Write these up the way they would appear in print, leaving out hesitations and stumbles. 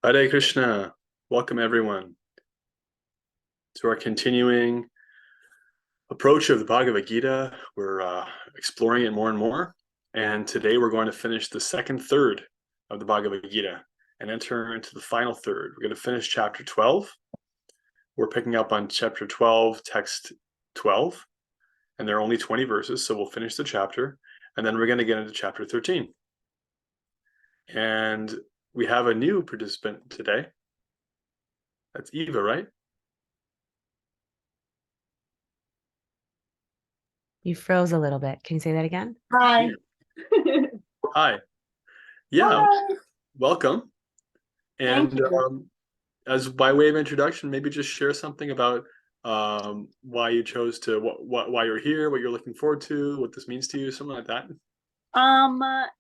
Hare Krishna. Welcome everyone to our continuing approach of the Bhagavad Gita. We're exploring it more and more. And today we're going to finish the second third of the Bhagavad Gita and enter into the final third. We're going to finish chapter 12. We're picking up on chapter 12, text 12. And there are only 20 verses, so we'll finish the chapter. And then we're going to get into chapter 13. And we have a new participant today. That's Eva, right? You froze a little bit. Can you say that again? Hi. Hi. Yeah. Hi. Welcome. Thank And you. as by way of introduction, maybe just share something about why you chose to, why you're here, what you're looking forward to, what this means to you, something like that.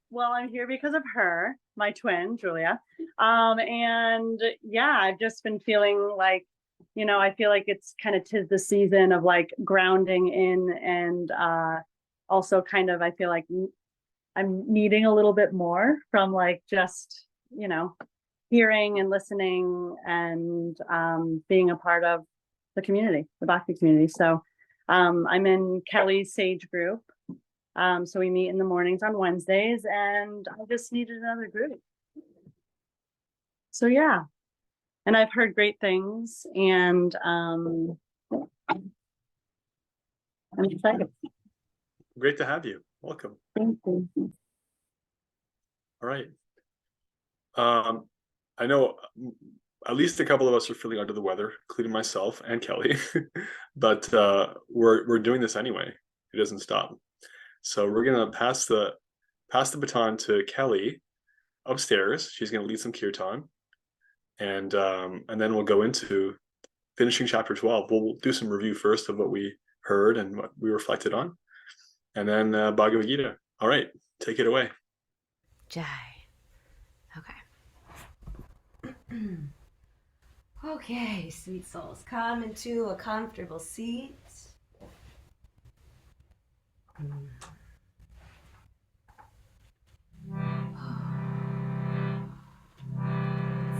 Well, I'm here because of her, my twin, Julia. And yeah, I've just been feeling like, I feel like it's kind of 'tis the season of like grounding in and also kind of, I feel like I'm needing a little bit more from like just, hearing and listening and being a part of the community, the Bhakti community. So I'm in Kelly's Sage group. So we meet in the mornings on Wednesdays, and I just needed another group. So yeah, and I've heard great things, and I'm excited. Great to have you. Welcome. Thank you. All right. I know at least a couple of us are feeling under the weather, including myself and Kelly, but we're doing this anyway. It doesn't stop. So we're gonna pass the baton to Kelly upstairs. She's gonna lead some kirtan, and then we'll go into finishing chapter 12. We'll do some review first of what we heard and what we reflected on, and then Bhagavad Gita. All right, take it away. Jai. Okay. Okay, sweet souls, come into a comfortable seat.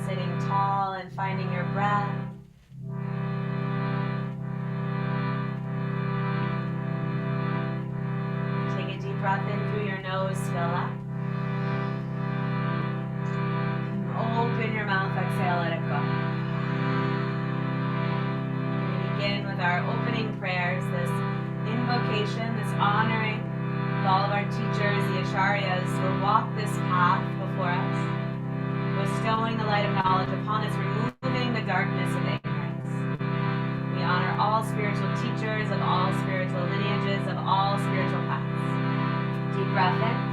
Sitting tall and finding your breath. Take a deep breath in through your nose, fill up. Open your mouth, exhale, let it go. We begin with our opening prayers, this invocation, this honoring of all of our teachers, the acharyas who have walked this path before us, bestowing the light of knowledge upon us, removing the darkness of ignorance. We honor all spiritual teachers of all spiritual lineages, of all spiritual paths. Deep breath in.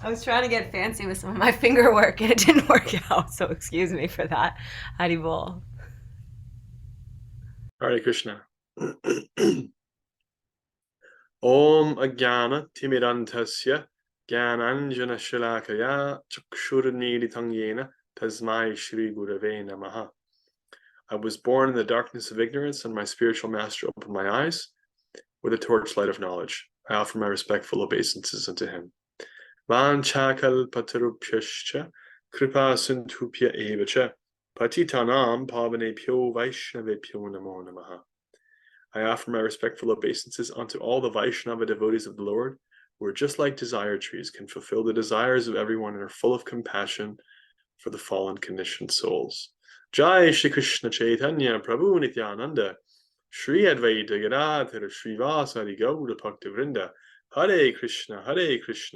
I was trying to get fancy with some of my finger work and it didn't work out, so excuse me for that. Haribol. Hare Krishna. Om Ajnana Timirantasya Gyananjana Shalakaya Chakshurunilitam Yena Tasmai Shri Gurave Namaha. I was born in the darkness of ignorance, and my spiritual master opened my eyes with a torchlight of knowledge. I offer my respectful obeisances unto him. Vanchakal patarupyascha kripa sintupya evacha patitanam pavanebhyo vaishnavebhyo namo namaha. I offer my respectful obeisances unto all the Vaishnava devotees of the Lord, who are just like desire trees, can fulfill the desires of everyone, and are full of compassion for the fallen conditioned souls. Jai Shri Krishna Chaitanya Prabhu Nityananda Shri Advaita Gadadhara Srivasadi Gaura Bhakta Vrinda Hare Krishna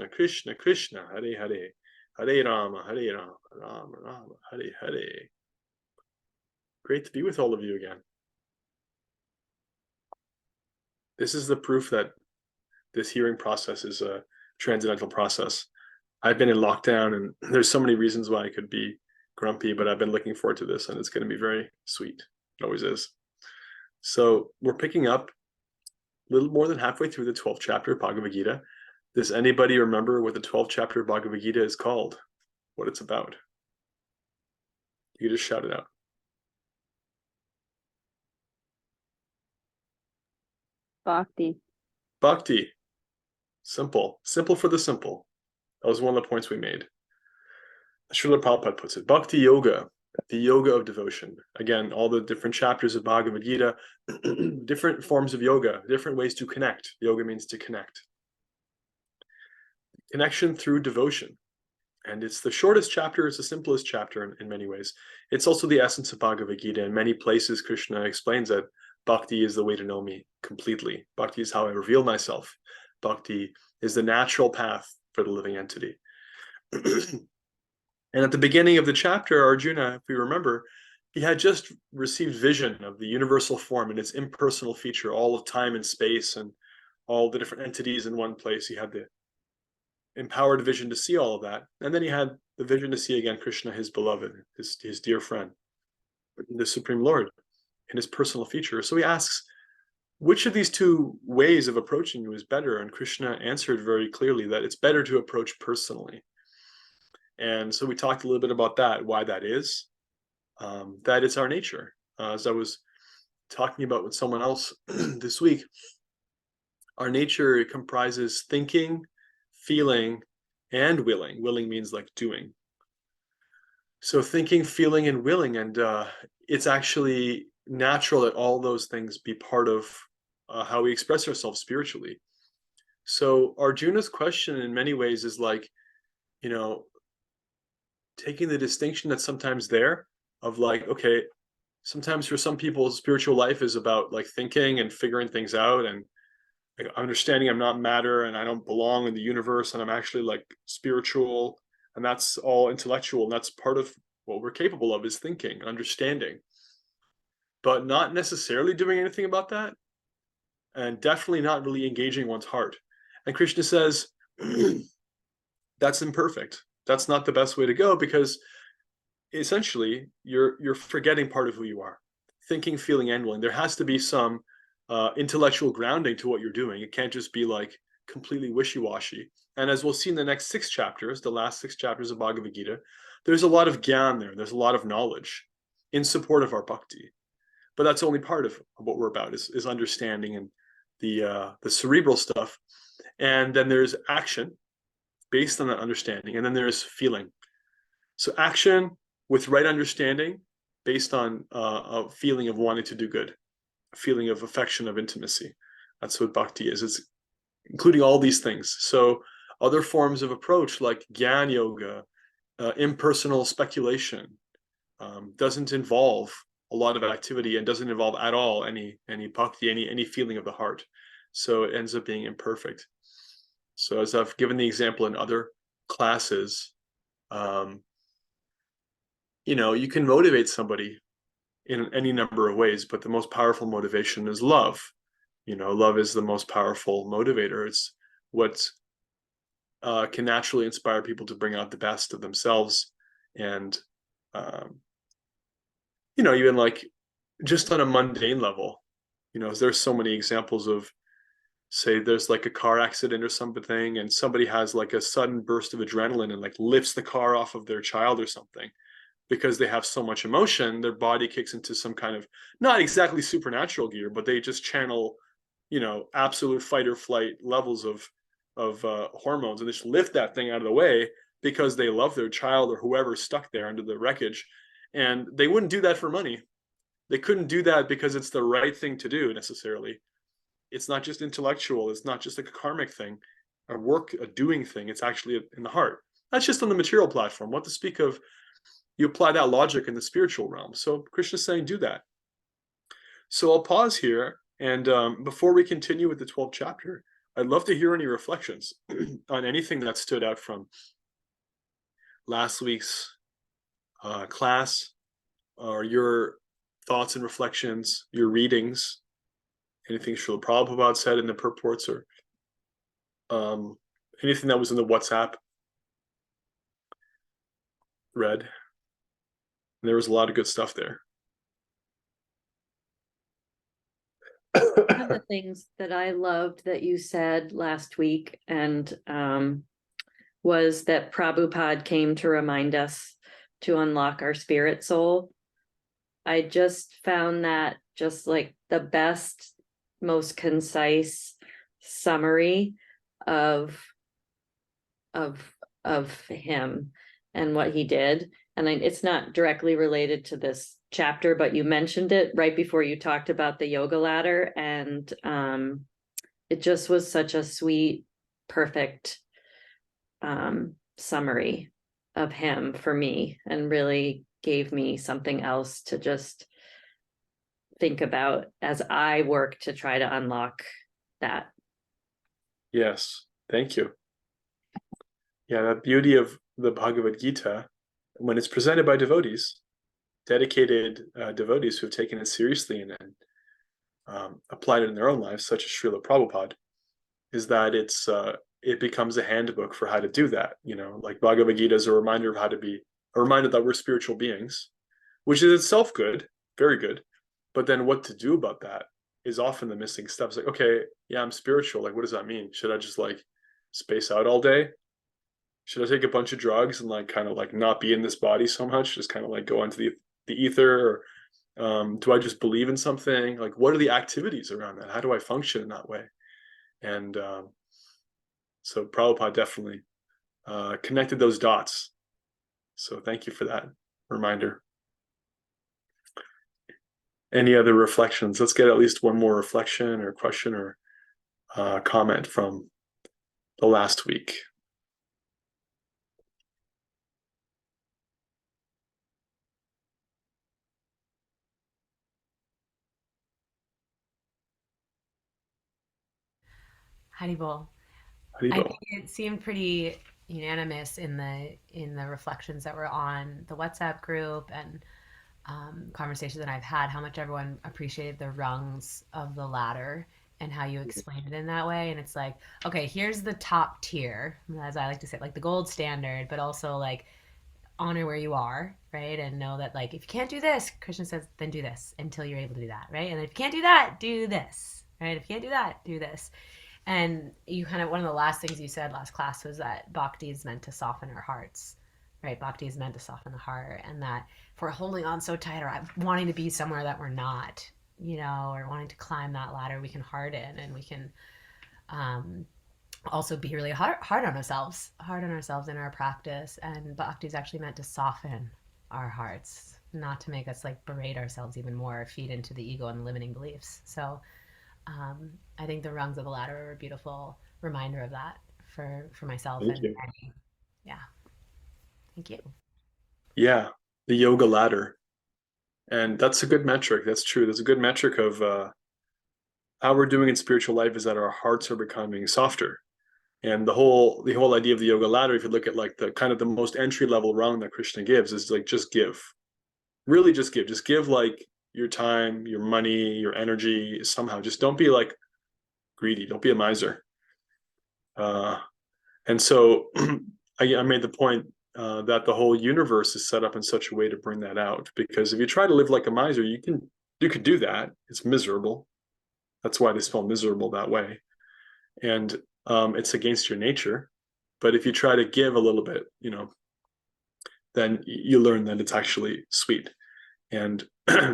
Krishna Krishna Hare Hare Hare Rama Rama Rama Hare Hare. Great to be with all of you again. This is the proof that this hearing process is a transcendental process. I've been in lockdown, and there's so many reasons why I could be grumpy, but I've been looking forward to this, and it's going to be very sweet. It always is. So we're picking up a little more than halfway through the 12th chapter of Bhagavad Gita. Does anybody remember what the 12th chapter of Bhagavad Gita is called? What it's about? You just shout it out. Bhakti. Bhakti. Simple. Simple for the simple. That was one of the points we made. Srila Prabhupada puts it, Bhakti Yoga, the yoga of devotion. Again, all the different chapters of Bhagavad Gita, different forms of yoga, different ways to connect. Yoga means to connect. Connection through devotion. And it's the shortest chapter, it's the simplest chapter in many ways. It's also the essence of Bhagavad Gita. In many places, Krishna explains that Bhakti is the way to know me completely. Bhakti is how I reveal myself. Bhakti is the natural path for the living entity. And at the beginning of the chapter, Arjuna, if we remember, he had just received vision of the universal form and its impersonal feature, all of time and space and all the different entities in one place. He had the empowered vision to see all of that. And then he had the vision to see again Krishna, his beloved, his dear friend, the Supreme Lord, in his personal feature. So he asks, which of these two ways of approaching you is better? And Krishna answered very clearly that it's better to approach personally. And so we talked a little bit about that, why that is, that it's our nature. As I was talking about with someone else this week, our nature comprises thinking, feeling, and willing. Willing means like doing. So thinking, feeling, and willing, and it's actually natural that all those things be part of how we express ourselves spiritually. So Arjuna's question in many ways is like, taking the distinction that's sometimes there of like, okay, sometimes for some people, spiritual life is about like thinking and figuring things out and like understanding I'm not matter and I don't belong in the universe and I'm actually like spiritual, and that's all intellectual, and that's part of what we're capable of is thinking, understanding, but not necessarily doing anything about that, and definitely not really engaging one's heart. And Krishna says that's imperfect. That's not the best way to go, because essentially you're forgetting part of who you are. Thinking, feeling, and willing. There has to be some intellectual grounding to what you're doing. It can't just be like completely wishy-washy. And as we'll see in the next 6 chapters, the last 6 chapters of Bhagavad Gita, there's a lot of gyan there. There's a lot of knowledge in support of our bhakti. But that's only part of what we're about, is understanding and the cerebral stuff. And then there's action based on that understanding, and then there's feeling. So action with right understanding based on a feeling of wanting to do good, a feeling of affection, of intimacy. That's what bhakti is. It's including all these things. So other forms of approach like Gyan Yoga, impersonal speculation, doesn't involve a lot of activity and doesn't involve at all any bhakti, any feeling of the heart. So it ends up being imperfect. So as I've given the example in other classes, you can motivate somebody in any number of ways, but the most powerful motivation is love. Love is the most powerful motivator. It's what can naturally inspire people to bring out the best of themselves. And even like just on a mundane level, there's so many examples of, say there's like a car accident or something, and somebody has like a sudden burst of adrenaline and like lifts the car off of their child or something, because they have so much emotion, their body kicks into some kind of not exactly supernatural gear, but they just channel, absolute fight or flight levels of hormones, and just lift that thing out of the way because they love their child or whoever's stuck there under the wreckage. And they wouldn't do that for money. They couldn't do that because it's the right thing to do necessarily. It's not just intellectual. It's not just like a karmic thing, a doing thing. It's actually in the heart. That's just on the material platform. What to speak of, you apply that logic in the spiritual realm. So Krishna's saying, do that. So I'll pause here. And before we continue with the 12th chapter, I'd love to hear any reflections on anything that stood out from last week's class, or your thoughts and reflections, your readings, anything Srila Prabhupada said in the purports, or anything that was in the WhatsApp read. There was a lot of good stuff there. One of the things that I loved that you said last week and was that Prabhupada came to remind us to unlock our spirit soul. I just found that just like the best, most concise summary of him and what he did. And it's not directly related to this chapter, but you mentioned it right before you talked about the yoga ladder, and it just was such a sweet, perfect summary of him for me, and really gave me something else to just think about as I work to try to unlock that. Yes, thank you. Yeah, that beauty of the Bhagavad Gita, when it's presented by devotees, dedicated devotees who have taken it seriously and applied it in their own lives, such as Srila Prabhupada, is that it becomes a handbook for how to do that. Like Bhagavad Gita is a reminder of how to be, a reminder that we're spiritual beings, which is itself good, very good. But then what to do about that is often the missing step. It's like, okay, yeah, I'm spiritual. Like, what does that mean? Should I just like space out all day? Should I take a bunch of drugs and like kind of like not be in this body so much? Just kind of like go into the ether? Or do I just believe in something? Like, what are the activities around that? How do I function in that way? And so Prabhupada definitely connected those dots. So thank you for that reminder. Any other reflections? Let's get at least one more reflection or question or comment from the last week. Haribol. Haribol. I think it seemed pretty unanimous in the reflections that were on the WhatsApp group and conversations that I've had, how much everyone appreciated the rungs of the ladder and how you explained it in that way. And it's like, okay, here's the top tier, as I like to say, like the gold standard, but also like honor where you are, right? And know that like if you can't do this, Krishna says, then do this until you're able to do that, right? And if you can't do that, do this, right? If you can't do that, do this. And you kind of, one of the last things you said last class was that bhakti is meant to soften our hearts, right? Bhakti is meant to soften the heart, and that if we're holding on so tight or wanting to be somewhere that we're not, or wanting to climb that ladder, we can harden, and we can also be really hard on ourselves in our practice. And bhakti is actually meant to soften our hearts, not to make us like berate ourselves even more, or feed into the ego and the limiting beliefs. So I think the rungs of the ladder are a beautiful reminder of that for myself. Thank you. Yeah. Thank you. Yeah, the yoga ladder. And that's a good metric. That's true. There's a good metric of how we're doing in spiritual life is that our hearts are becoming softer. And the whole idea of the yoga ladder, if you look at like the kind of the most entry level rung that Krishna gives, is like just give. Really just give. Just give like your time, your money, your energy somehow. Just don't be like greedy. Don't be a miser. And so I made the point that the whole universe is set up in such a way to bring that out. Because if you try to live like a miser, you could do that. It's miserable. That's why they spell miserable that way. And it's against your nature. But if you try to give a little bit, then you learn that it's actually sweet. And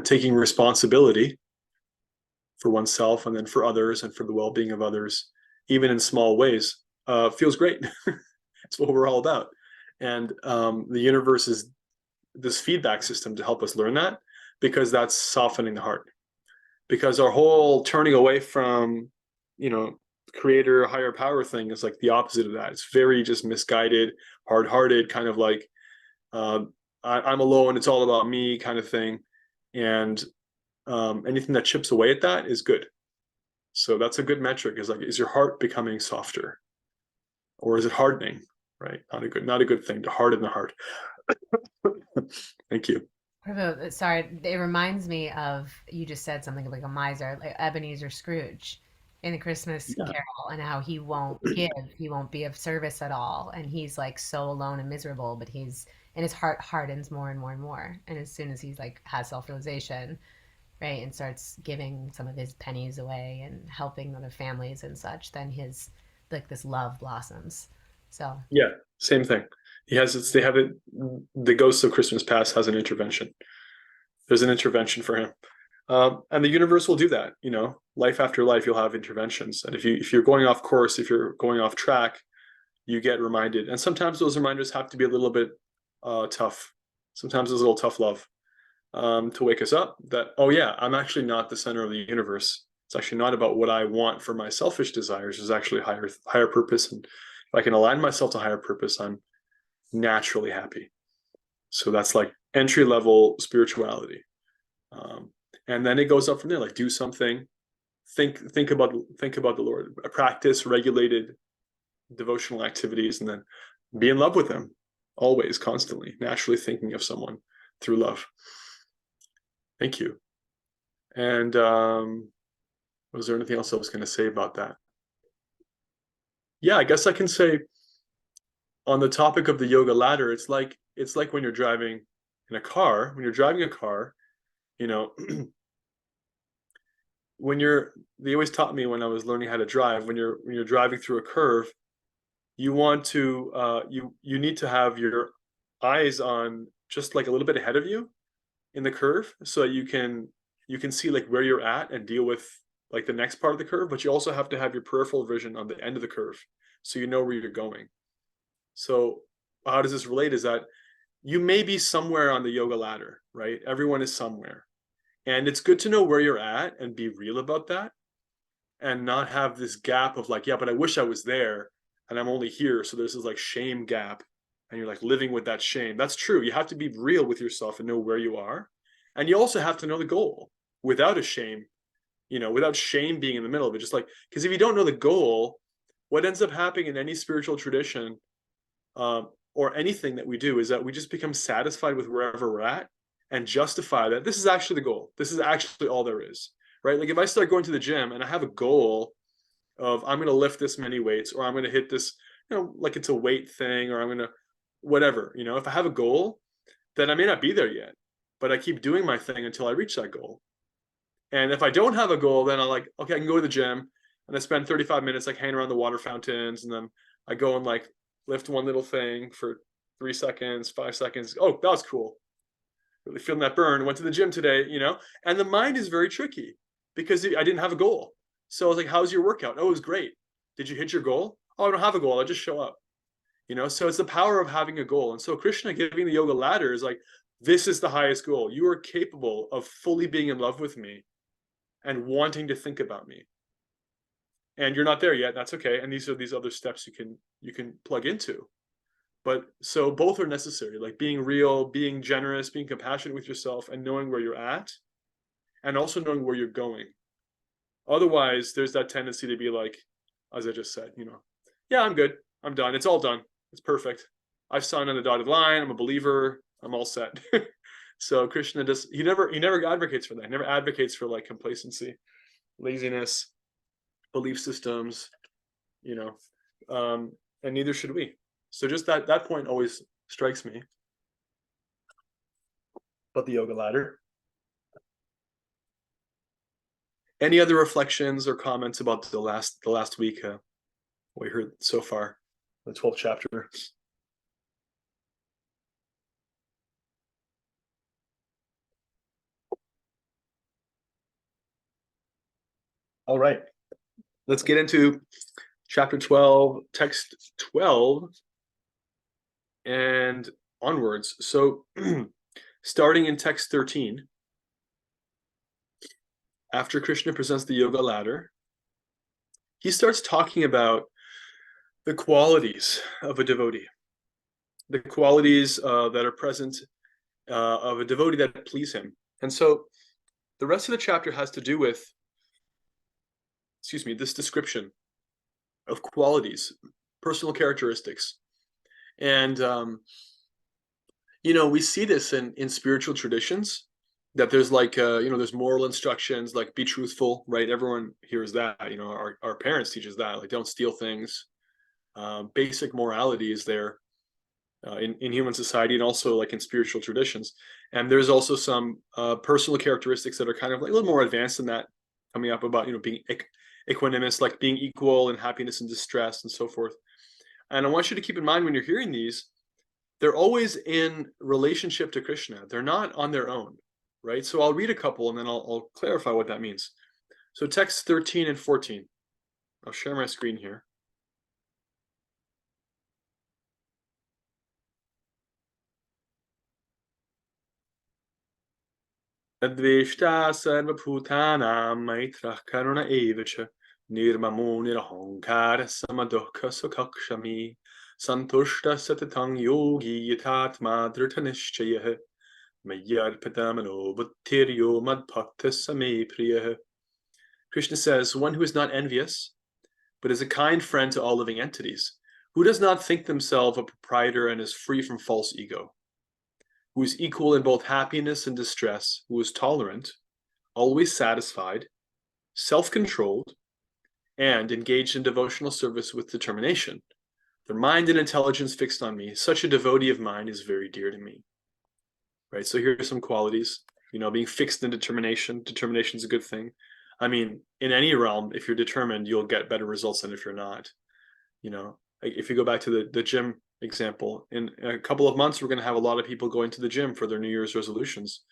taking responsibility for oneself and then for others and for the well-being of others, even in small ways, feels great. It's what we're all about. And the universe is this feedback system to help us learn that, because that's softening the heart. Because our whole turning away from, creator, higher power thing is like the opposite of that. It's very just misguided, hard-hearted, kind of like I'm alone, it's all about me kind of thing. And anything that chips away at that is good. So that's a good metric, is like, is your heart becoming softer, or is it hardening? Right? Not a good thing to harden the heart. Thank you. Prabhu, sorry, it reminds me of, you just said something like a miser, like Ebenezer Scrooge in the Christmas Carol, and how he won't give, he won't be of service at all, and he's like so alone and miserable, but and his heart hardens more and more and more, and as soon as he's like has self-realization, right, and starts giving some of his pennies away and helping other families and such, then his like this love blossoms. So yeah, same thing. They have it. The Ghost of Christmas Past has an intervention. There's an intervention for him, and the universe will do that. Life after life, you'll have interventions, and if you're going off course, if you're going off track, you get reminded. And sometimes those reminders have to be a little bit tough. Sometimes there's a little tough love to wake us up that, oh yeah, I'm actually not the center of the universe. It's actually not about what I want for my selfish desires. There's actually higher purpose, and if I can align myself to higher purpose, I'm naturally happy. So that's like entry level spirituality, and then it goes up from there. Like, do something, think about the Lord, practice regulated devotional activities, and then be in love with them always, constantly, naturally thinking of someone through love. Thank you. And was there anything else I was going to say about that? Yeah, I guess I can say, on the topic of the yoga ladder, it's like when you're driving in a car. When you're driving a car, they always taught me when I was learning how to drive, when you're driving through a curve, you want to you need to have your eyes on just like a little bit ahead of you in the curve, so you can see like where you're at and deal with like the next part of the curve. But you also have to have your peripheral vision on the end of the curve, so you know where you're going. So how does this relate? Is that you may be somewhere on the yoga ladder, right? Everyone is somewhere. And it's good to know where you're at and be real about that, and not have this gap of like, yeah, but I wish I was there and I'm only here. So there's this like shame gap, and you're like living with that shame. That's true. You have to be real with yourself and know where you are. And you also have to know the goal without a shame, without shame being in the middle of it. Just like, because if you don't know the goal, what ends up happening in any spiritual tradition, or anything that we do, is that we just become satisfied with wherever we're at and justify that this is actually the goal. This is actually all there is, right? Like if I start going to the gym and I have a goal of I'm going to lift this many weights, or I'm going to hit this, like it's a weight thing, or I'm going to whatever, if I have a goal, then I may not be there yet, but I keep doing my thing until I reach that goal. And if I don't have a goal, then I'm like, okay, I can go to the gym and I spend 35 minutes like hanging around the water fountains, and then I go and like lift one little thing for 3 seconds, 5 seconds. Oh, that was cool. Really feeling that burn. Went to the gym today, and the mind is very tricky because I didn't have a goal. So I was like, how's your workout? Oh, it was great. Did you hit your goal? Oh, I don't have a goal. I just show up, so it's the power of having a goal. And so Krishna giving the yoga ladder is like, this is the highest goal. You are capable of fully being in love with me and wanting to think about me. And you're not there yet. That's okay. And these are these other steps you can plug into. But so both are necessary, like being real, being generous, being compassionate with yourself, and knowing where you're at, and also knowing where you're going. Otherwise, there's that tendency to be like, as I just said, yeah, I'm good. I'm done. It's all done. It's perfect. I've signed on the dotted line. I'm a believer. I'm all set. So Krishna he never advocates for that. He never advocates for like complacency, laziness, belief systems, and neither should we. So just that point always strikes me. But the yoga ladder. Any other reflections or comments about the last week? What we heard so far, the 12th chapter. All right, let's get into chapter 12, text 12, and onwards. So starting in text 13, after Krishna presents the yoga ladder, he starts talking about the qualities of a devotee, the qualities that are present of a devotee that please him. And so the rest of the chapter has to do with, this description of qualities, personal characteristics. And, we see this in spiritual traditions, that there's like, there's moral instructions, like be truthful, right? Everyone hears that, our parents teach us that, like don't steal things. Basic morality is there in human society, and also like in spiritual traditions. And there's also some personal characteristics that are kind of like a little more advanced than that, coming up about, being equanimous, like being equal in happiness and distress and so forth. And I want you to keep in mind when you're hearing these, they're always in relationship to Krishna. They're not on their own, right? So I'll read a couple and then I'll clarify what that means. So text 13 and 14. I'll share my screen here. Adveshta sarvabhutanam maitrah karuna evacha nirmamo nirahankara samadukha sukhakshami santushta satatang yogi yatatma dhritanishchayah mayarpadamano bhattiryo madbhakta same priyah. Krishna says, one who is not envious, but is a kind friend to all living entities, who does not think themselves a proprietor and is free from false ego, who is equal in both happiness and distress, who is tolerant, always satisfied, self-controlled, and engaged in devotional service with determination. Their mind and intelligence fixed on me. Such a devotee of mine is very dear to me. Right, so here are some qualities. Being fixed in determination. Determination is a good thing. I mean, in any realm, if you're determined, you'll get better results than if you're not. If you go back to the gym example, in a couple of months, we're going to have a lot of people going to the gym for their New Year's resolutions.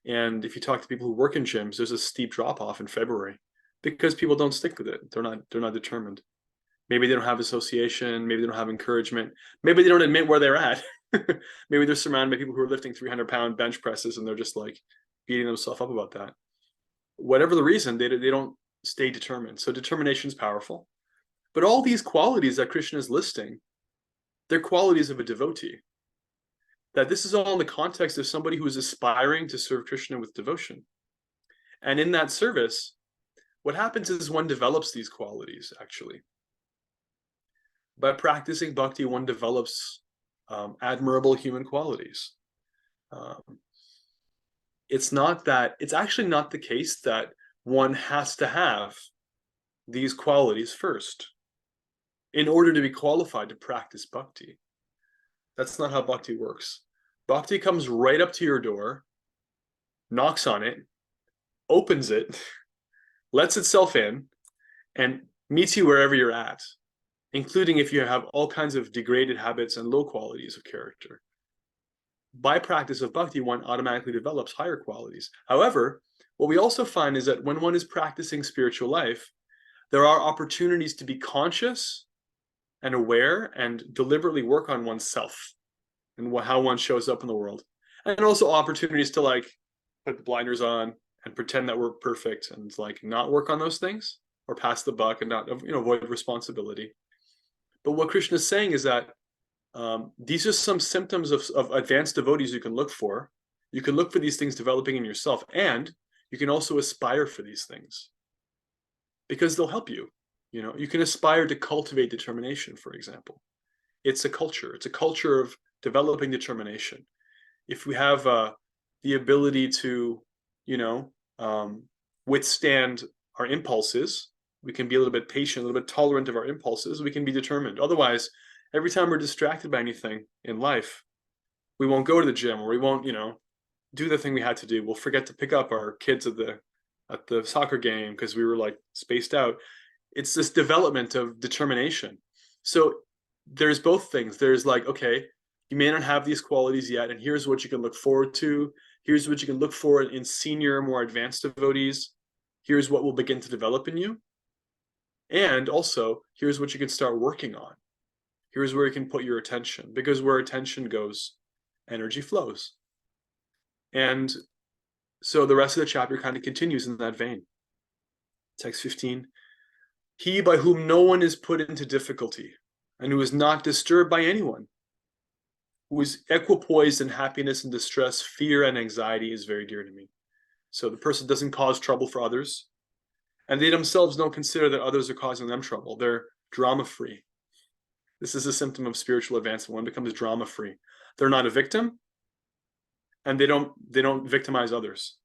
And if you talk to people who work in gyms, there's a steep drop off in February because people don't stick with it. They're not determined. Maybe they don't have association. Maybe they don't have encouragement. Maybe they don't admit where they're at. Maybe they're surrounded by people who are lifting 300-pound bench presses and they're just like beating themselves up about that. Whatever the reason, they don't stay determined. So determination is powerful. But all these qualities that Krishna is listing, they're qualities of a devotee. That this is all in the context of somebody who is aspiring to serve Krishna with devotion. And in that service, what happens is one develops these qualities, actually. By practicing bhakti, one develops admirable human qualities. It's actually not the case that one has to have these qualities first in order to be qualified to practice bhakti. That's not how bhakti works. Bhakti comes right up to your door, knocks on it, opens it, lets itself in, and meets you wherever you're at, including if you have all kinds of degraded habits and low qualities of character. By practice of bhakti, one automatically develops higher qualities. However, what we also find is that when one is practicing spiritual life, there are opportunities to be conscious and aware and deliberately work on oneself and how one shows up in the world. And also opportunities to like put the blinders on and pretend that we're perfect and like not work on those things or pass the buck and not avoid responsibility. But what Krishna is saying is that these are some symptoms of advanced devotees you can look for. You can look for these things developing in yourself, and you can also aspire for these things because they'll help you. You can aspire to cultivate determination, for example. It's a culture. It's a culture of developing determination. If we have the ability to, withstand our impulses, We can be a little bit patient, a little bit tolerant of our impulses. We can be determined. Otherwise, every time we're distracted by anything in life, we won't go to the gym, or we won't, do the thing we had to do. We'll forget to pick up our kids at the soccer game because we were like spaced out. It's this development of determination. So there's both things. There's like, okay, you may not have these qualities yet, and here's what you can look forward to. Here's what you can look for in senior, more advanced devotees. Here's what will begin to develop in you. And also, here's what you can start working on. Here's where you can put your attention, because where attention goes, energy flows. And so the rest of the chapter kind of continues in that vein. Text 15. He by whom no one is put into difficulty, and who is not disturbed by anyone, who is equipoised in happiness and distress, fear and anxiety, is very dear to me. So the person doesn't cause trouble for others, and they themselves don't consider that others are causing them trouble. They're drama-free. This is a symptom of spiritual advancement. One becomes drama-free. They're not a victim, and they don't victimize others.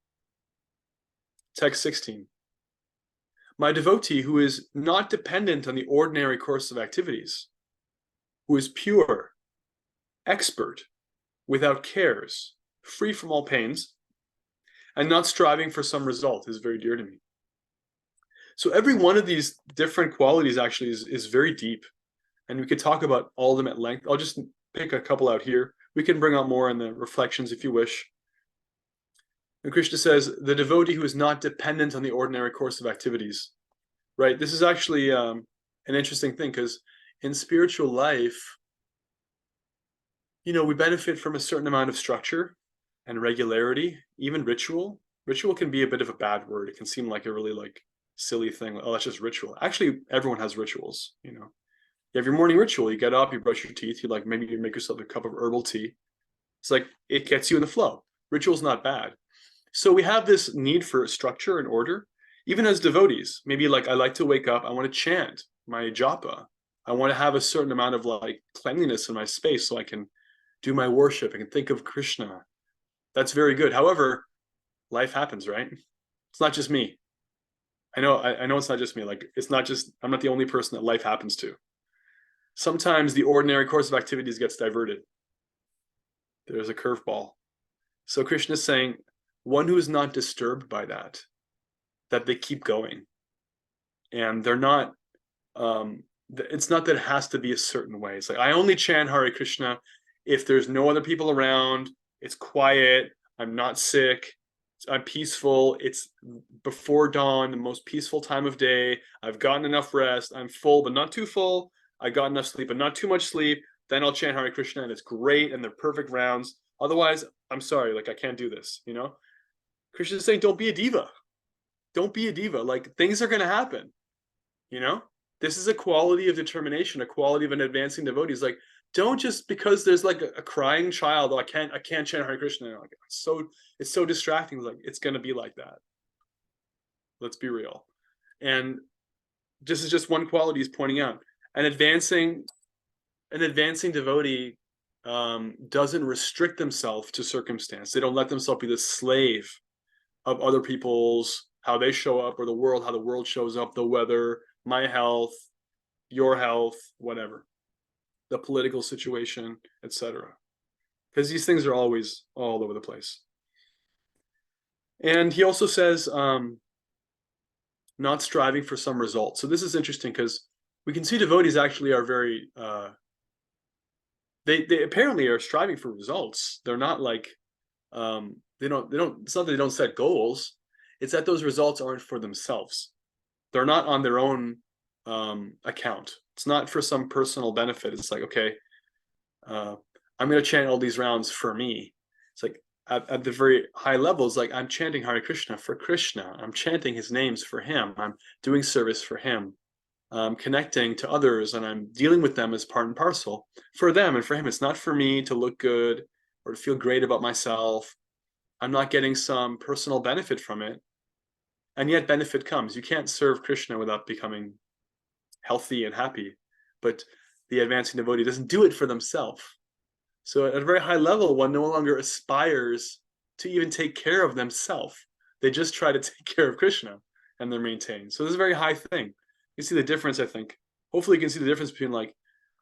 Text 16. My devotee who is not dependent on the ordinary course of activities, who is pure, expert, without cares, free from all pains, and not striving for some result, is very dear to me. So every one of these different qualities actually is very deep, and we could talk about all of them at length. I'll just pick a couple out here. We can bring out more in the reflections if you wish. And Krishna says, the devotee who is not dependent on the ordinary course of activities, right? This is actually an interesting thing, because in spiritual life, we benefit from a certain amount of structure and regularity, even ritual. Ritual can be a bit of a bad word. It can seem like a really silly thing. Oh, that's just ritual. Actually, everyone has rituals, You have your morning ritual. You get up, you brush your teeth, maybe you make yourself a cup of herbal tea. It's like, it gets you in the flow. Ritual's not bad. So we have this need for structure and order, even as devotees. Maybe I like to wake up, I want to chant my japa. I want to have a certain amount of cleanliness in my space so I can do my worship. I can think of Krishna. That's very good. However, life happens, right? It's not just me. I know it's not just me. I'm not the only person that life happens to. Sometimes the ordinary course of activities gets diverted. There's a curveball. So Krishna is saying, one who is not disturbed by that they keep going. And they're not, it's not that it has to be a certain way. It's like, I only chant Hare Krishna if there's no other people around, it's quiet, I'm not sick, I'm peaceful, it's before dawn, the most peaceful time of day, I've gotten enough rest, I'm full but not too full, I got enough sleep but not too much sleep, then I'll chant Hare Krishna and it's great and they're perfect rounds. Otherwise, I'm sorry, I can't do this, Krishna is saying, don't be a diva. Don't be a diva. Things are going to happen, This is a quality of determination, a quality of an advancing devotee. It's don't just because there's a crying child, I can't chant Hare Krishna. It's so distracting. It's going to be like that. Let's be real. And this is just one quality he's pointing out. An advancing devotee doesn't restrict themselves to circumstance. They don't let themselves be the slave of other people's, how they show up, or how the world shows up, the weather, my health, your health, whatever, the political situation, etc. Because these things are always all over the place. And he also says, not striving for some result. So this is interesting because we can see devotees actually are very, they apparently are striving for results. They're not they don't, it's not that they don't set goals. It's that those results aren't for themselves. They're not on their own account. It's not for some personal benefit. It's okay, I'm going to chant all these rounds for me. It's at the very high levels, I'm chanting Hare Krishna for Krishna. I'm chanting his names for him. I'm doing service for him. I'm connecting to others, and I'm dealing with them as part and parcel for them and for him. It's not for me to look good or to feel great about myself. I'm not getting some personal benefit from it. And yet benefit comes. You can't serve Krishna without becoming healthy and happy. But the advancing devotee doesn't do it for themselves. So at a very high level, one no longer aspires to even take care of themselves. They just try to take care of Krishna, and they're maintained. So this is a very high thing. You see the difference, I think. Hopefully you can see the difference between like,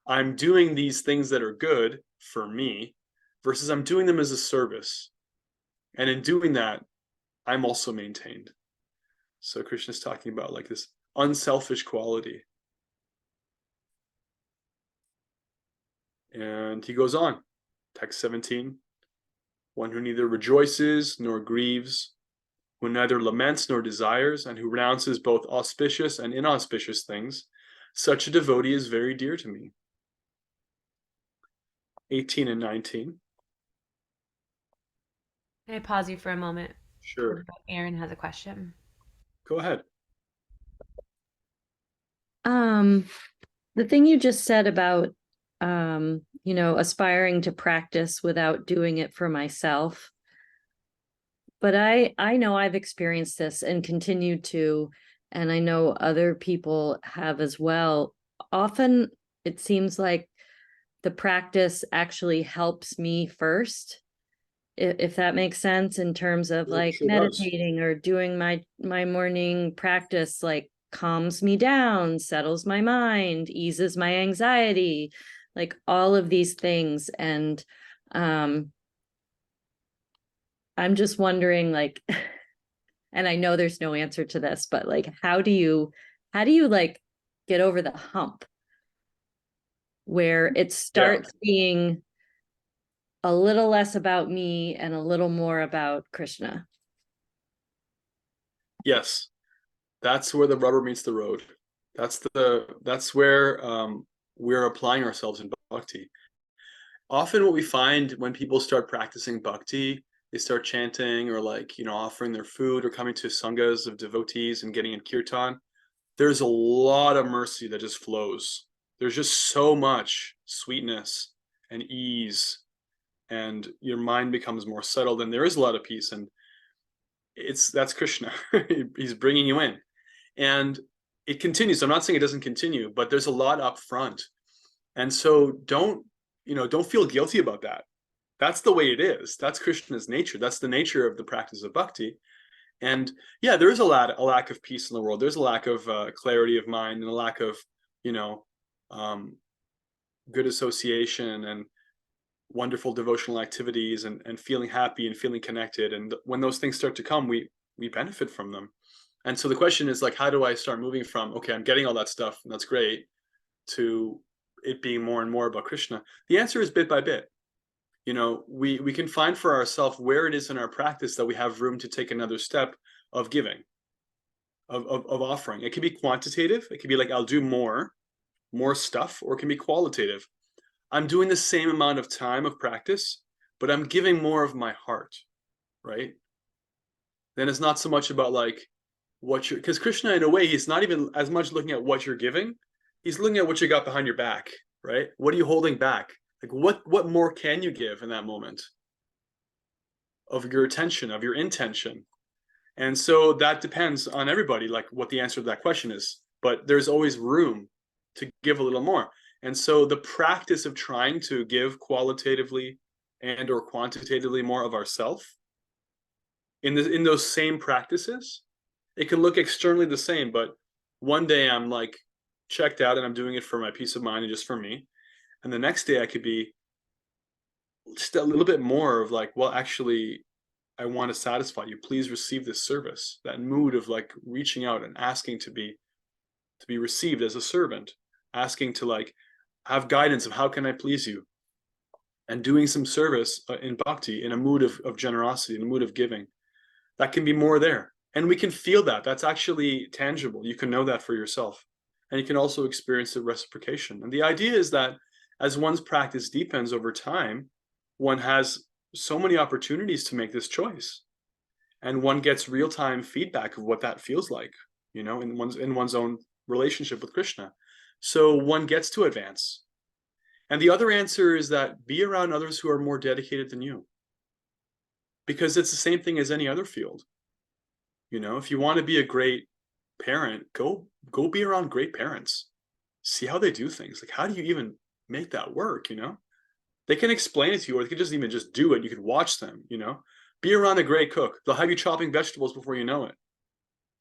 I'm doing these things that are good for me versus I'm doing them as a service. And in doing that, I'm also maintained. So Krishna is talking about like this unselfish quality. And he goes on, text 17, one who neither rejoices nor grieves, who neither laments nor desires, and who renounces both auspicious and inauspicious things, such a devotee is very dear to me. 18 and 19. Can I pause you for a moment? Sure. Aaron has a question. Go ahead. The thing you just said about, aspiring to practice without doing it for myself. But I know I've experienced this and continue to, and I know other people have as well. Often it seems like the practice actually helps me first, if that makes sense, in terms of like sure does. meditating or doing my morning practice, like calms me down, settles my mind, eases my anxiety, like all of these things. And I'm just wondering, like, and I know there's no answer to this, but like, how do you like get over the hump where it starts being a little less about me and a little more about Krishna? Yes, that's where the rubber meets the road. That's where we're applying ourselves in bhakti. Often what we find when people start practicing bhakti, they start chanting or like, offering their food or coming to sanghas of devotees and getting in kirtan. There's a lot of mercy that just flows. There's just so much sweetness and ease, and your mind becomes more settled, and there is a lot of peace, and that's Krishna. He's bringing you in, and it continues. I'm not saying it doesn't continue, but there's a lot up front, and so don't feel guilty about that. That's the way it is. That's Krishna's nature. That's the nature of the practice of bhakti. And yeah, there is a lack of peace in the world. There's a lack of clarity of mind and a lack of good association and wonderful devotional activities and feeling happy and feeling connected. And when those things start to come, we benefit from them. And so the question is like, how do I start moving from, okay, I'm getting all that stuff and that's great, to it being more and more about Krishna? The answer is bit by bit. We can find for ourselves where it is in our practice that we have room to take another step of giving, of offering. It can be quantitative. It can be like, I'll do more stuff, or it can be qualitative. I'm doing the same amount of time of practice, but I'm giving more of my heart, right? Then it's not so much about like because Krishna, in a way, he's not even as much looking at what you're giving. He's looking at what you got behind your back, right? What are you holding back? Like what more can you give in that moment of your attention, of your intention? And so that depends on everybody, like what the answer to that question is. But there's always room to give a little more. And so the practice of trying to give qualitatively and or quantitatively more of ourself in those same practices, it can look externally the same, but one day I'm like checked out and I'm doing it for my peace of mind and just for me. And the next day I could be just a little bit more of like, well, actually, I want to satisfy you. Please receive this service. That mood of like reaching out and asking to be received as a servant, asking to like have guidance of how can I please you, and doing some service in bhakti in a mood of generosity, in a mood of giving. That can be more there. And we can feel that. That's actually tangible. You can know that for yourself. And you can also experience the reciprocation. And the idea is that as one's practice deepens over time, one has so many opportunities to make this choice. And one gets real-time feedback of what that feels like, in one's own relationship with Krishna. So one gets to advance. And the other answer is that be around others who are more dedicated than you. Because it's the same thing as any other field. If you want to be a great parent, go be around great parents. See how they do things. Like, how do you even make that work? They can explain it to you, or they can even just do it. You can watch them. Be around a great cook. They'll have you chopping vegetables before you know it.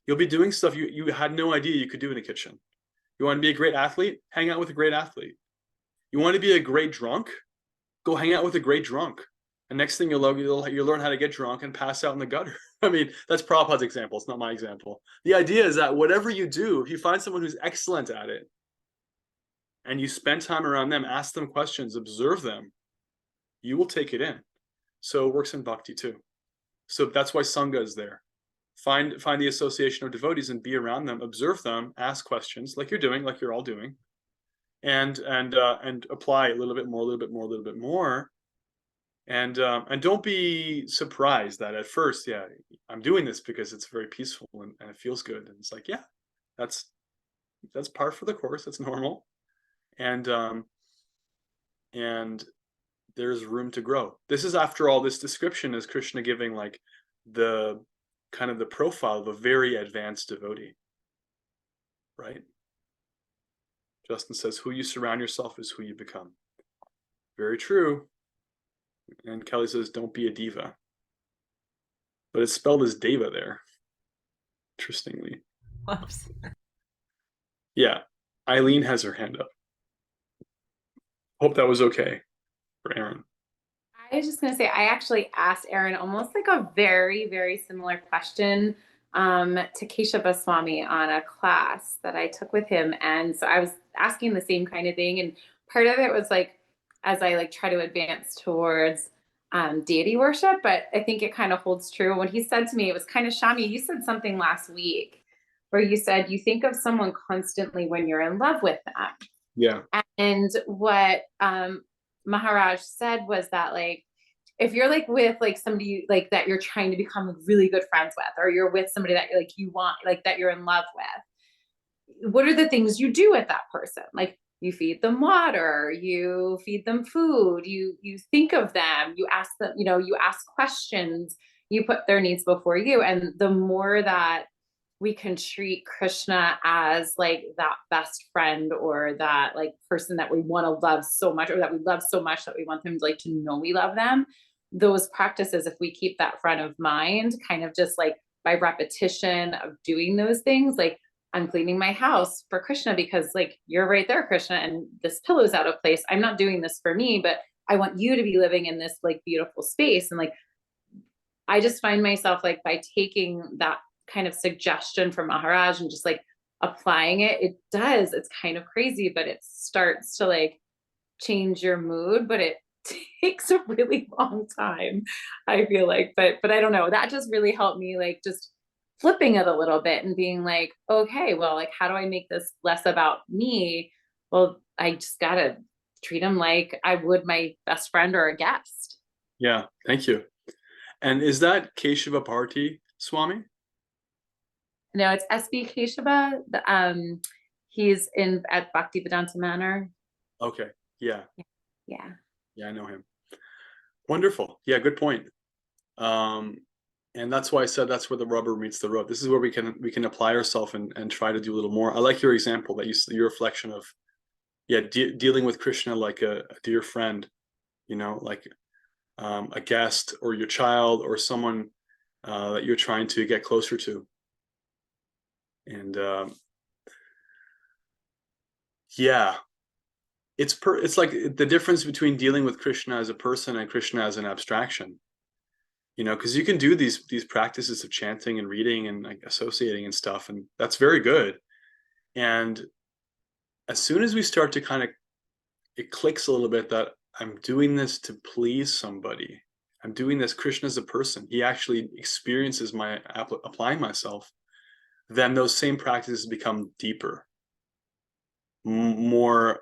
You'll be doing stuff you had no idea you could do in a kitchen. You want to be a great athlete? Hang out with a great athlete. You want to be a great drunk? Go hang out with a great drunk. And next thing you'll learn how to get drunk and pass out in the gutter. I mean, that's Prabhupada's example. It's not my example. The idea is that whatever you do, if you find someone who's excellent at it, and you spend time around them, ask them questions, observe them, you will take it in. So it works in bhakti too. So that's why Sangha is there. Find the association of devotees and be around them, observe them, ask questions like you're doing, like you're all doing, and apply a little bit more. And don't be surprised that at first, yeah, I'm doing this because it's very peaceful and it feels good. And it's like, yeah, that's par for the course. That's normal. And there's room to grow. This is, after all, this description is Krishna giving like the kind of the profile of a very advanced devotee, right? Justin says, who you surround yourself is who you become. Very true. And Kelly says, don't be a diva. But it's spelled as Deva there, interestingly. Whoops. Yeah, Eileen has her hand up. Hope that was okay for Aaron. I was just going to say, I actually asked Aaron almost like a very, very similar question to Keshava Swami on a class that I took with him. And so I was asking the same kind of thing. And part of it was like, as I like try to advance towards deity worship, but I think it kind of holds true. When he said to me, it was kind of, Shami, you said something last week where you said you think of someone constantly when you're in love with them. Yeah. And what Maharaj said was that, like, if you're like with like somebody like that you're trying to become really good friends with, or you're with somebody that like you want, like that you're in love with, what are the things you do with that person? Like, you feed them water, you feed them food, you think of them, you ask them, you ask questions, you put their needs before you. And the more that we can treat Krishna as like that best friend, or that like person that we want to love so much, or that we love so much that we want them to like to know we love them, those practices, if we keep that front of mind, kind of just like by repetition of doing those things, like, I'm cleaning my house for Krishna because like you're right there, Krishna, and this pillow's out of place. I'm not doing this for me, but I want you to be living in this like beautiful space. And like, I just find myself like, by taking that kind of suggestion from Maharaj and just like applying it, it's kind of crazy, but it starts to like change your mood, but it takes a really long time, I feel like, but I don't know, that just really helped me, like just flipping it a little bit and being like, okay, well, like, how do I make this less about me? Well, I just gotta treat him like I would my best friend or a guest. Yeah, thank you. And is that Keshava Bharti Swami? No, it's SB Keshava. He's at Bhaktivedanta Manor. Okay, yeah. Yeah. Yeah, I know him. Wonderful. Yeah, good point. And that's why I said that's where the rubber meets the road. This is where we can apply ourselves and try to do a little more. I like your example, that your reflection of, yeah, dealing with Krishna like a dear friend, like a guest or your child or someone that you're trying to get closer to. And yeah, it's like the difference between dealing with Krishna as a person and Krishna as an abstraction. Because you can do these practices of chanting and reading and like associating and stuff, and that's very good. And as soon as we start to kind of, it clicks a little bit that I'm doing this to please somebody. I'm doing this, Krishna as a person. He actually experiences my applying myself. Then those same practices become deeper. More,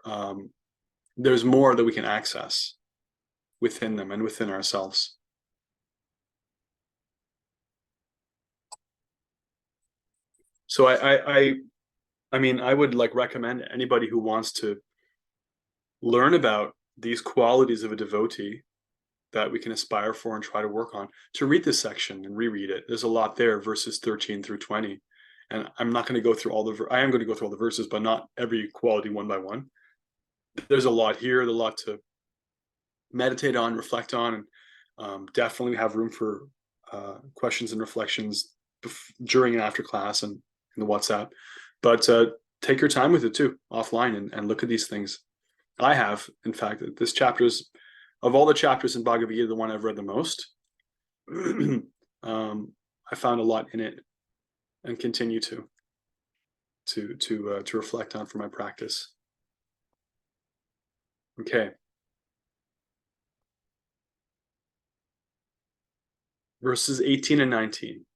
there's more that we can access within them and within ourselves. So I mean, I would like recommend anybody who wants to learn about these qualities of a devotee that we can aspire for and try to work on, to read this section and reread it. There's a lot there, verses 13 through 20. And I'm not going to go through I am going to go through all the verses, but not every quality one by one. There's a lot here, there's a lot to meditate on, reflect on, and definitely have room for questions and reflections during and after class and in the WhatsApp. But take your time with it too, offline, and look at these things. I have, in fact, this chapter is, of all the chapters in Bhagavad Gita, the one I've read the most. I found a lot in it, and continue to reflect on for my practice. Okay. Verses 18 and 19.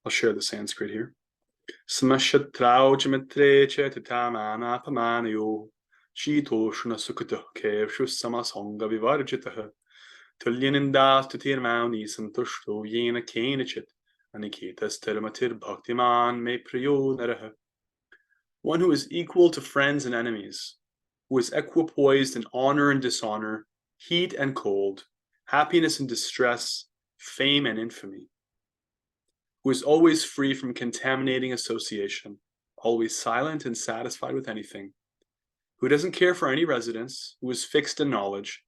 I'll share the Sanskrit here. Samashatrau chamitre chetamana pamanayo shitoshna sukata kevshu samasonga vivarjitah tulyanindas tutirmauni santushto yena kenachit aniketas teramatir bhaktiman me priyo naraha. One who is equal to friends and enemies, who is equipoised in honor and dishonor, heat and cold, happiness and distress, fame and infamy, who is always free from contaminating association, always silent and satisfied with anything, who doesn't care for any residence, who is fixed in knowledge,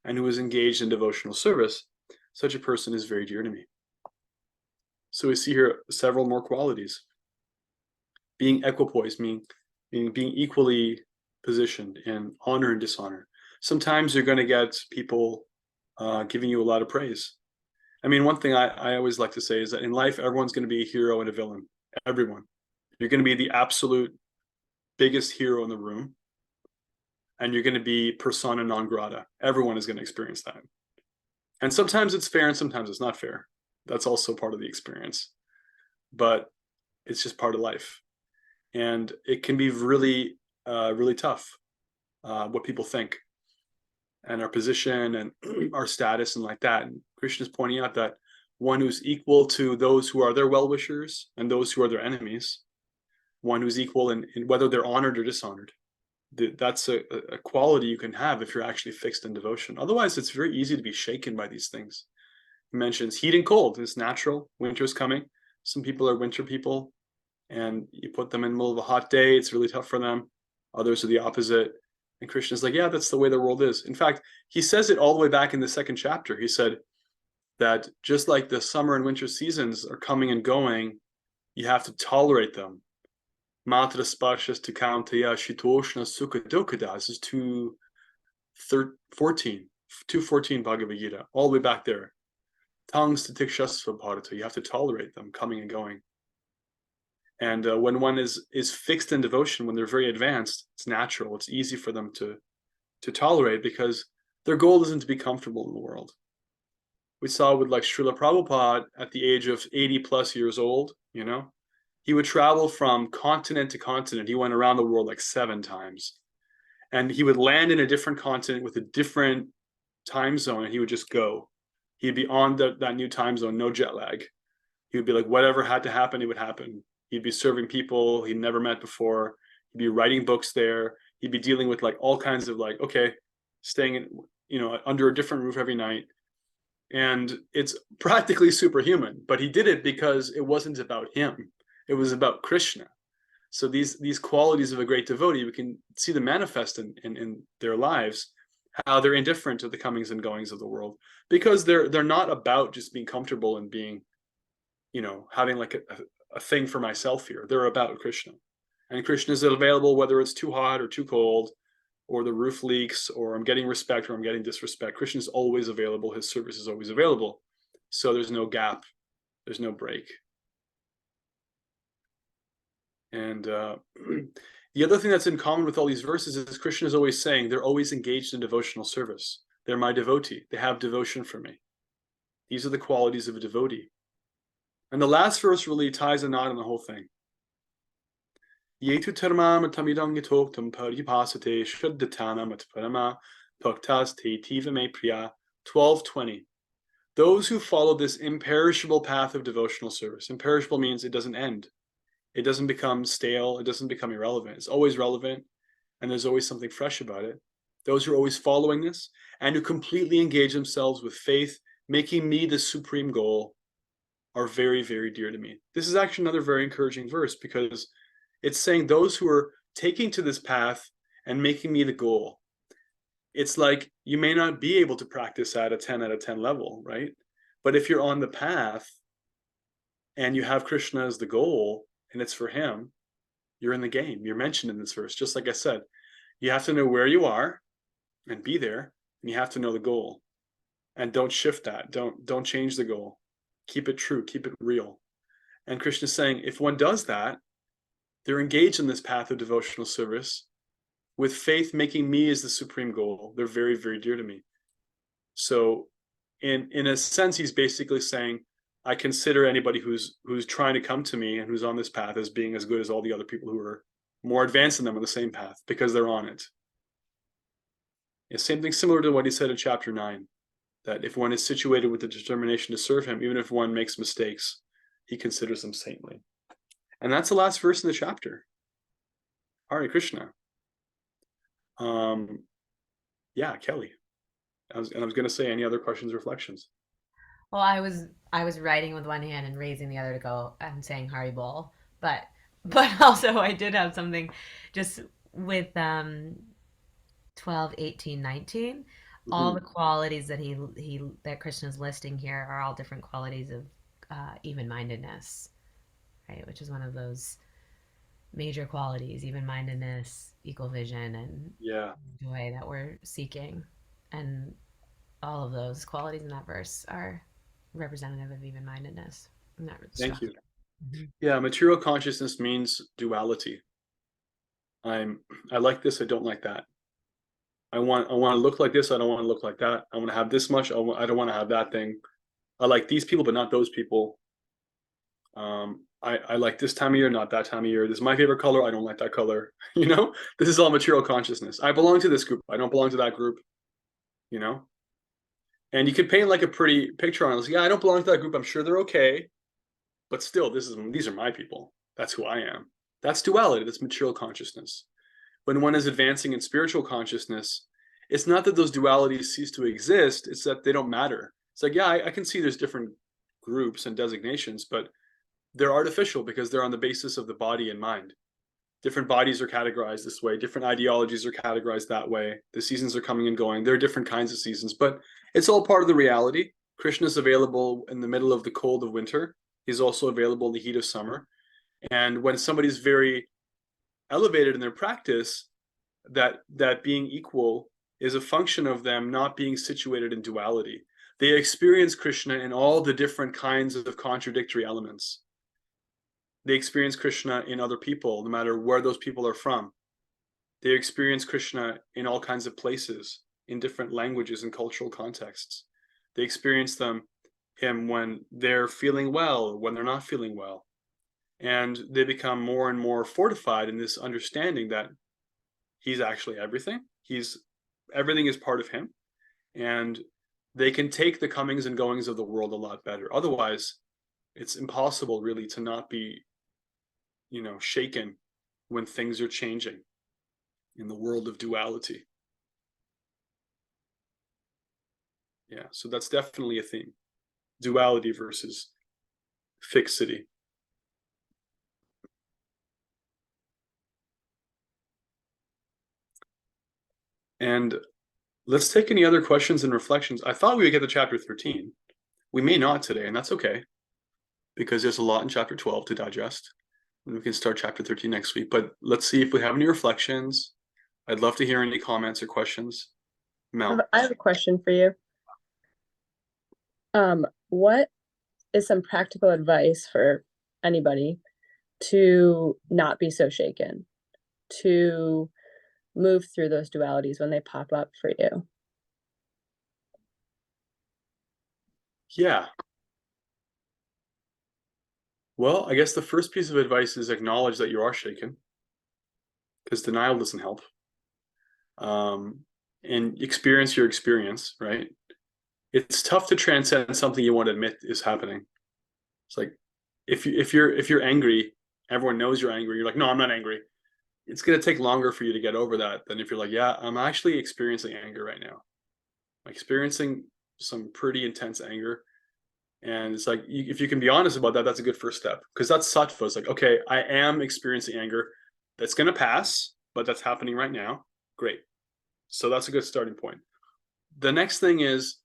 and who is engaged in devotional service, such a person is very dear to me. So we see here several more qualities. Being equipoised, meaning being equally positioned in honor and dishonor. Sometimes you're going to get people giving you a lot of praise. I mean, one thing I always like to say is that in life, everyone's going to be a hero and a villain. Everyone. You're going to be the absolute biggest hero in the room, and you're going to be persona non grata. Everyone is going to experience that. And sometimes it's fair and sometimes it's not fair. That's also part of the experience. But it's just part of life. And it can be really, really tough, what people think and our position and our status and like that. And Krishna is pointing out that one who's equal to those who are their well-wishers and those who are their enemies, one who's equal in whether they're honored or dishonored. That's a quality you can have if you're actually fixed in devotion. Otherwise, it's very easy to be shaken by these things. He mentions heat and cold. It's natural. Winter's coming. Some people are winter people, and you put them in the middle of a hot day, it's really tough for them. Others are the opposite. And Krishna's like, yeah, that's the way the world is. In fact, he says it all the way back in the second chapter. He said that just like the summer and winter seasons are coming and going, you have to tolerate them. Matra sparshas to kantaya shitoshna sukha dokada. This is 2:14 Bhagavad Gita, all the way back there. Tongues to tikshasva bharata. You have to tolerate them coming and going. And when one is fixed in devotion, when they're very advanced, it's natural. It's easy for them to tolerate because their goal isn't to be comfortable in the world. We saw with like Srila Prabhupada at the age of 80 plus years old, he would travel from continent to continent. He went around the world like 7 times. And he would land in a different continent with a different time zone, and he would just go. He'd be on that new time zone, no jet lag. He would be like, whatever had to happen, it would happen. He'd be serving people he'd never met before. He'd be writing books there. He'd be dealing with like all kinds of like, staying in, under a different roof every night. And it's practically superhuman, but he did it because it wasn't about him. It was about Krishna. So these qualities of a great devotee, we can see them manifest in their lives, how they're indifferent to the comings and goings of the world, because they're not about just being comfortable and being, having like a thing for myself here. They're about Krishna. And Krishna is available whether it's too hot or too cold, or the roof leaks, or I'm getting respect or I'm getting disrespect. Krishna is always available. His service is always available. So there's no gap. There's no break. And the other thing that's in common with all these verses is Krishna is always saying they're always engaged in devotional service. They're my devotee. They have devotion for me. These are the qualities of a devotee. And the last verse really ties a knot in the whole thing. Yetu termam tamidam yatoktam paripasate shuddhatana matparama bhaktas te tiva me priya. 12:20. Those who follow this imperishable path of devotional service. Imperishable means it doesn't end. It doesn't become stale. It doesn't become irrelevant. It's always relevant, and there's always something fresh about it. Those who are always following this and who completely engage themselves with faith, making me the supreme goal, are very, very dear to me. This is actually another very encouraging verse because it's saying those who are taking to this path and making me the goal. It's like you may not be able to practice at a 10 out of 10 level, right? But if you're on the path, and you have Krishna as the goal, and it's for him, you're in the game. You're mentioned in this verse. Just like I said, you have to know where you are and be there, and you have to know the goal. And don't shift that. Don't change the goal. Keep it true. Keep it real. And Krishna is saying, if one does that, they're engaged in this path of devotional service with faith, making me as the supreme goal. They're very, very dear to me. So in a sense, he's basically saying, I consider anybody who's trying to come to me and who's on this path as being as good as all the other people who are more advanced than them on the same path, because they're on it. It's same thing similar to what he said in chapter 9, that if one is situated with the determination to serve him, even if one makes mistakes, he considers them saintly. And that's the last verse in the chapter. Hare Krishna. Yeah, Kelly. I was going to say, any other questions or reflections? Well, I was writing with one hand and raising the other to go and saying Hari Bol, but also I did have something just with 12, 18, 19. All the qualities that that Krishna's listing here are all different qualities of even-mindedness, right? Which is one of those major qualities: even-mindedness, equal vision, and joy that we're seeking. And all of those qualities in that verse are representative of even-mindedness. Thank you. Yeah, material consciousness means duality. I like this, I don't like that. I want to look like this, I don't want to look like that. I want to have this much, I don't want to have that thing. I like these people, but not those people. I like this time of year, not that time of year. This is my favorite color, I don't like that color. This is all material consciousness. I belong to this group, I don't belong to that group. And you could paint like a pretty picture on it. Yeah, I don't belong to that group, I'm sure they're okay, but still, these are my people. That's who I am. That's duality. That's material consciousness. When one is advancing in spiritual consciousness, it's not that those dualities cease to exist, it's that they don't matter. It's like, yeah, I can see there's different groups and designations, but they're artificial because they're on the basis of the body and mind. Different bodies are categorized this way, different ideologies are categorized that way. The seasons are coming and going. There are different kinds of seasons, but it's all part of the reality. Krishna is available in the middle of the cold of winter. He's also available in the heat of summer. And when somebody's very elevated in their practice, that being equal is a function of them not being situated in duality. They experience Krishna in all the different kinds of contradictory elements. They experience Krishna in other people, no matter where those people are from. They experience Krishna in all kinds of places, in different languages and cultural contexts. They experience him when they're feeling well, when they're not feeling well. And they become more and more fortified in this understanding that he's actually everything. Everything is part of him. And they can take the comings and goings of the world a lot better. Otherwise, it's impossible really to not be, shaken when things are changing in the world of duality. Yeah, so that's definitely a theme. Duality versus fixity. And let's take any other questions and reflections. I thought we would get to chapter 13. We may not today, and that's okay, because there's a lot in chapter 12 to digest. And we can start chapter 13 next week. But let's see if we have any reflections. I'd love to hear any comments or questions. Mel. I have a question for you. What is some practical advice for anybody to not be so shaken, to move through those dualities when they pop up for you? Yeah. Well, I guess the first piece of advice is acknowledge that you are shaken, because denial doesn't help. And experience your experience, right? It's tough to transcend something you want to admit is happening. It's like if you're angry, everyone knows you're angry. You're like, no, I'm not angry. It's going to take longer for you to get over that than if you're like, yeah, I'm actually experiencing anger right now. I'm experiencing some pretty intense anger. And it's like, if you can be honest about that, that's a good first step, because that's sattva. It's like, okay, I am experiencing anger. That's going to pass, but that's happening right now. Great. So that's a good starting point. The next thing is,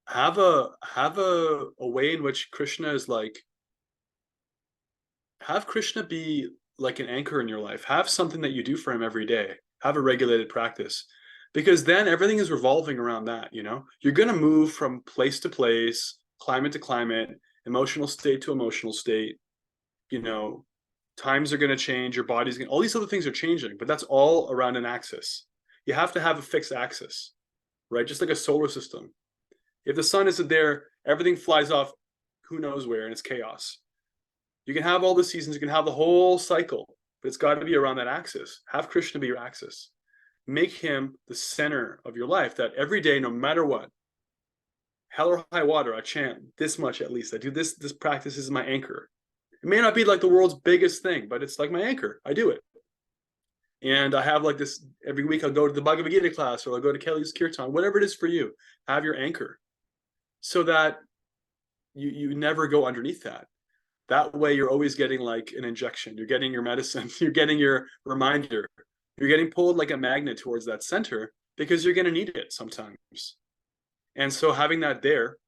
have a way in which Krishna is like, have Krishna be like an anchor in your life. Have something that you do for him every day. Have a regulated practice. Because then everything is revolving around that, you know? You're going to move from place to place, climate to climate, emotional state to emotional state, you know, times are going to change, your body's going to, all these other things are changing, but that's all around an axis. You have to have a fixed axis, right? Just like a solar system. If the sun isn't there, everything flies off who knows where, and it's chaos. You can have all the seasons, you can have the whole cycle, but it's got to be around that axis. Have Krishna be your axis. Make him the center of your life, that every day, no matter what, hell or high water, I chant this much at least. I do this practice is my anchor. It may not be like the world's biggest thing, but it's like my anchor. I do it. And I have like this every week. I'll go to the Bhagavad Gita class, or I'll go to Kelly's Kirtan, whatever it is for you. Have your anchor so that you never go underneath that. That way you're always getting like an injection. You're getting your medicine. You're getting your reminder. You're getting pulled like a magnet towards that center because you're going to need it sometimes. And so having that there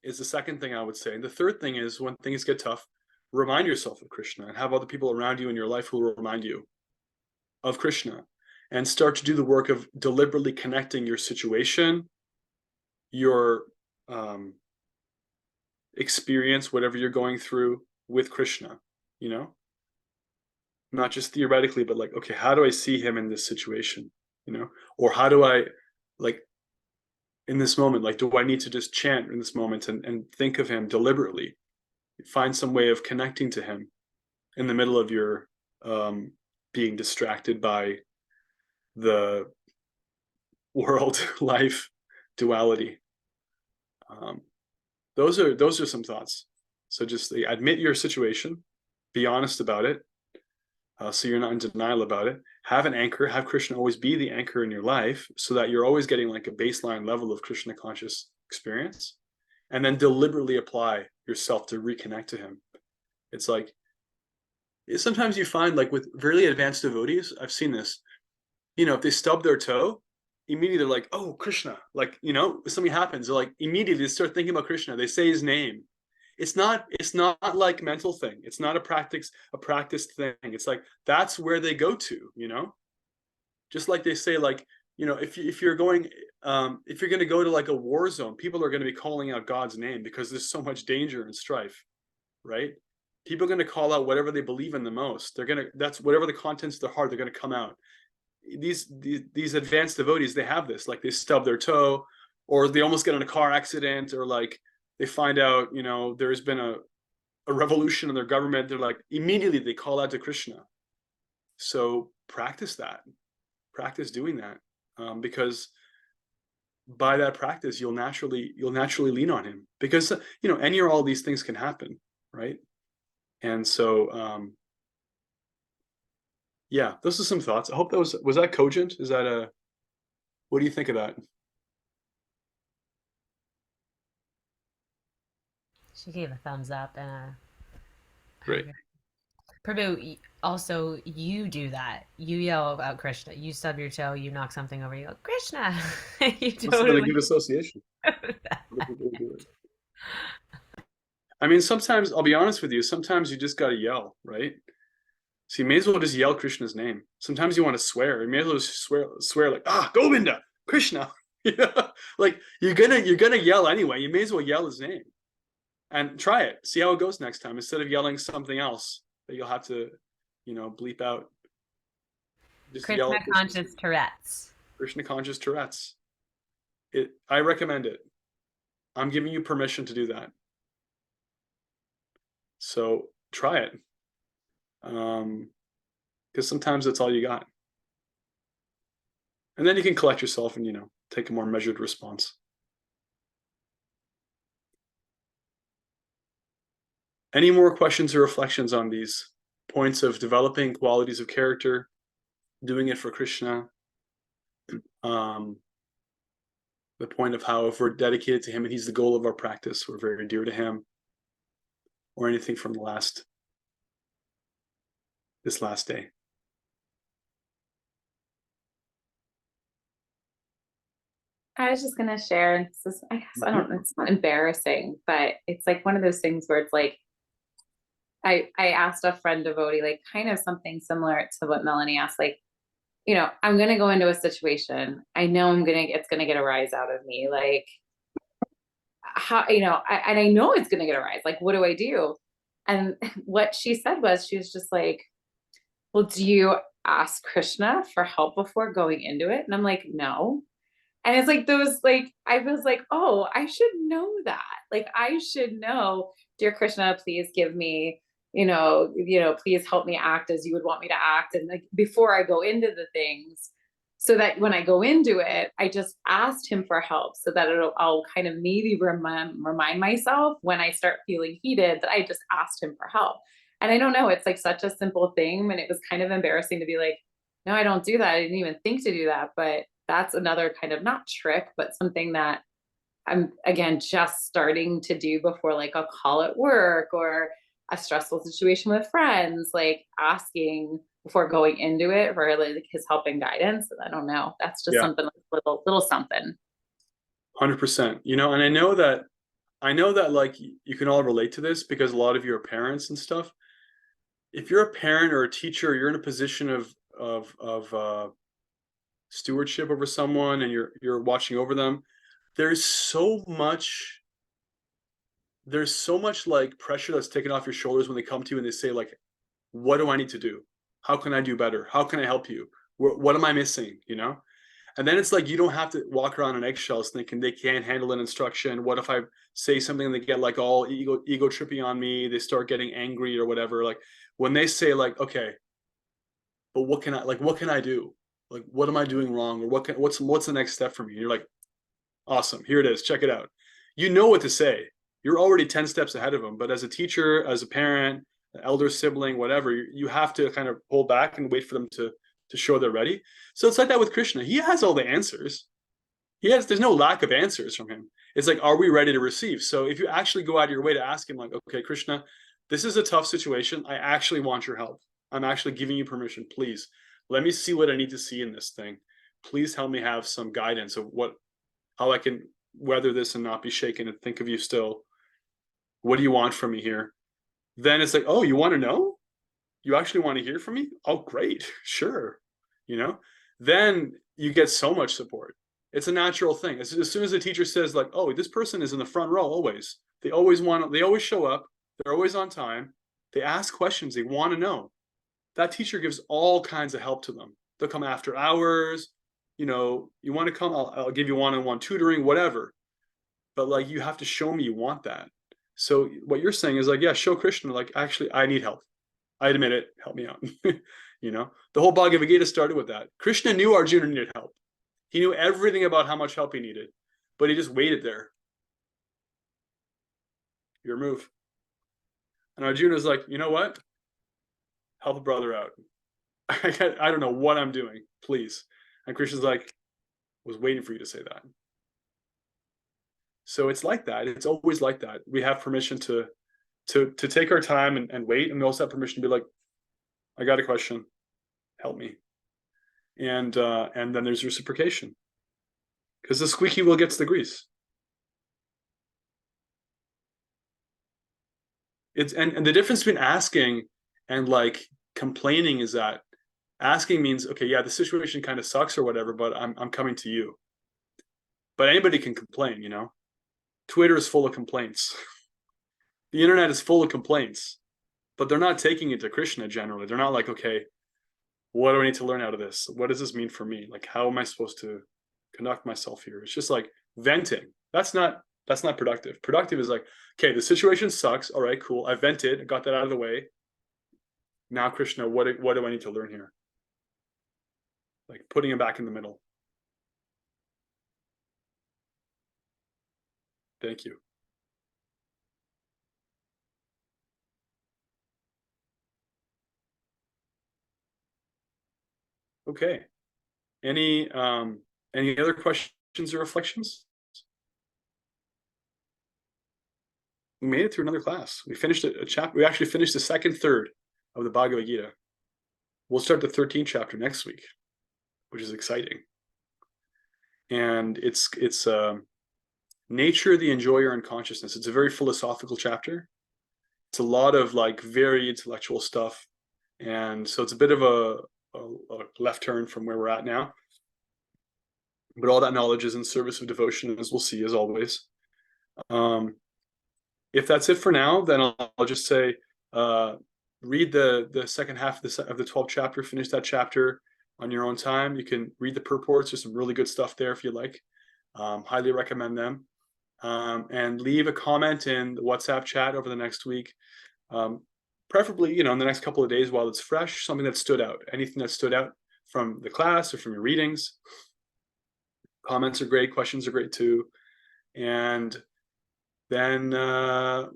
is the second thing I would say. And the third thing is, when things get tough, remind yourself of Krishna and have other people around you in your life who will remind you of Krishna, and start to do the work of deliberately connecting your situation, your experience, whatever you're going through, with Krishna, you know, not just theoretically, but like, okay, how do I see him in this situation, you know, or how do I, like, in this moment, like, do I need to just chant in this moment and think of him deliberately, find some way of connecting to him in the middle of your being distracted by the world life duality. Those are some thoughts. So just admit your situation, be honest about it, so you're not in denial about it. Have an anchor, have Krishna always be the anchor in your life, so that you're always getting like a baseline level of Krishna conscious experience, and then deliberately apply yourself to reconnect to him. It's like, sometimes you find, like, with really advanced devotees, I've seen this, you know, if they stub their toe, immediately they're like, oh, Krishna, like, you know, something happens, they're like, immediately they start thinking about Krishna, they say his name. It's not like mental thing, it's not a practiced thing. It's like, that's where they go to, you know, just like they say, like, you know, if you're going to go to like a war zone, people are going to be calling out God's name because there's so much danger and strife, right? People are going to call out whatever they believe in the most. That's whatever the contents of their heart, they're going to come out. These advanced devotees, they have this, like, they stub their toe, or they almost get in a car accident, or like they find out, you know, there's been a revolution in their government. They're like, immediately they call out to Krishna. So practice doing that, because by that practice you'll naturally lean on him, because, you know, any or all these things can happen, right? And so yeah, those are some thoughts. I hope that was that cogent? Is that what do you think of that? She gave a thumbs up and a Great. Prabhu, also, you do that. You yell about Krishna. You stub your toe, you knock something over, you go, Krishna. You Must have been a totally good association. I mean, sometimes, I'll be honest with you, sometimes you just got to yell, right? So you may as well just yell Krishna's name. Sometimes you want to swear. You may as well just swear like, Govinda, Krishna. Like, you're gonna yell anyway. You may as well yell his name, and try it. See how it goes next time, instead of yelling something else that you'll have to, you know, bleep out. Just yell Krishna conscious Tourette's. Krishna conscious Tourette's. I recommend it. I'm giving you permission to do that. So try it. Because sometimes that's all you got. And then you can collect yourself and, you know, take a more measured response. Any more questions or reflections on these points of developing qualities of character, doing it for Krishna? The point of how, if we're dedicated to him and he's the goal of our practice, we're very dear to him, or anything from this last day? I was just gonna share. This is, I guess, I don't know. It's not embarrassing, but it's like one of those things where it's like, I asked a friend devotee, like kind of something similar to what Melanie asked, like, I'm gonna go into a situation. I know it's gonna get a rise out of me. Like, how, and I know it's gonna get a rise. Like, what do I do? And what she said was, she was just like, well, do you ask Krishna for help before going into it? And I'm like, no. And it's like those, like, I was like, oh, I should know that. Like, I should know, dear Krishna, please give me, please help me act as you would want me to act. And like, before I go into the things, so that when I go into it, I just asked him for help so that I'll kind of maybe remind myself when I start feeling heated that I just asked him for help. And I don't know, it's like such a simple thing. And it was kind of embarrassing to be like, no, I don't do that. I didn't even think to do that. But that's another kind of, not trick, but something that I'm, again, just starting to do before like a call at work or a stressful situation with friends, like asking before going into it for like his help and guidance. I don't know. That's just something, like little something. 100%. And I know that like you can all relate to this because a lot of you are parents and stuff. If you're a parent or a teacher, you're in a position of stewardship over someone and you're watching over them. There's so much like pressure that's taken off your shoulders when they come to you and they say like, what do I need to do? How can I do better? How can I help you? What am I missing? And then it's like, you don't have to walk around on eggshells thinking they can't handle an instruction. What if I say something and they get like all ego trippy on me? They start getting angry or whatever. Like when they say like, okay, but what can I do? Like, what am I doing wrong? Or what's the next step for me? And you're like, awesome, here it is. Check it out. You know what to say. You're already 10 steps ahead of them. But as a teacher, as a parent, an elder sibling, whatever, you have to kind of pull back and wait for them to show they're ready. So it's like that with Krishna. He has all the answers. There's no lack of answers from him. It's like, are we ready to receive? So if you actually go out of your way to ask him like, okay, Krishna, this is a tough situation. I actually want your help. I'm actually giving you permission. Please, let me see what I need to see in this thing. Please help me have some guidance of how I can weather this and not be shaken and think of you still. What do you want from me here? Then it's like, oh, you want to know? You actually want to hear from me? Oh, great. Sure. Then you get so much support. It's a natural thing. As soon as the teacher says like, oh, this person is in the front row always. They always show up. They're always on time. They ask questions. They want to know. That teacher gives all kinds of help to them. They'll come after hours. You want to come, I'll give you one-on-one tutoring, whatever. But like, you have to show me you want that. So what you're saying is like, yeah, show Krishna, like, actually, I need help. I admit it. Help me out. The whole Bhagavad Gita started with that. Krishna knew Arjuna needed help. He knew everything about how much help he needed, but he just waited there. Your move. And Arjuna's like, you know what? Help a brother out. I don't know what I'm doing. Please. And Krishna's like, was waiting for you to say that. So it's like that. It's always like that. We have permission to take our time and wait, and we also have permission to be like, I got a question, help me. And then there's reciprocation, because the squeaky wheel gets the grease. And the difference between asking and like complaining is that asking means, okay, yeah, the situation kind of sucks or whatever, but I'm coming to you. But anybody can complain, Twitter is full of complaints. The internet is full of complaints, but they're not taking it to Krishna generally. They're not like, okay, what do I need to learn out of this? What does this mean for me? Like, how am I supposed to conduct myself here? It's just like venting. That's not productive. Productive is like, okay, the situation sucks. All right, cool. I vented. I got that out of the way. Now, Krishna, what do I need to learn here? Like putting him back in the middle. Thank you. Okay. Any other questions or reflections? We made it through another class. We finished a chapter. We actually finished the second third of the Bhagavad Gita. We'll start the 13th chapter next week, which is exciting. and it's nature, the enjoyer, and consciousness. It's a very philosophical chapter. It's a lot of like very intellectual stuff, and so it's a bit of a left turn from where we're at now. But all that knowledge is in service of devotion, as we'll see, as always. If that's it for now, then I'll just say, read the second half of the 12th chapter, finish that chapter on your own time. You can read the purports. There's some really good stuff there if you like. Highly recommend them. And leave a comment in the WhatsApp chat over the next week. Preferably, in the next couple of days while it's fresh, something that stood out, anything that stood out from the class or from your readings. Comments are great, questions are great too. And then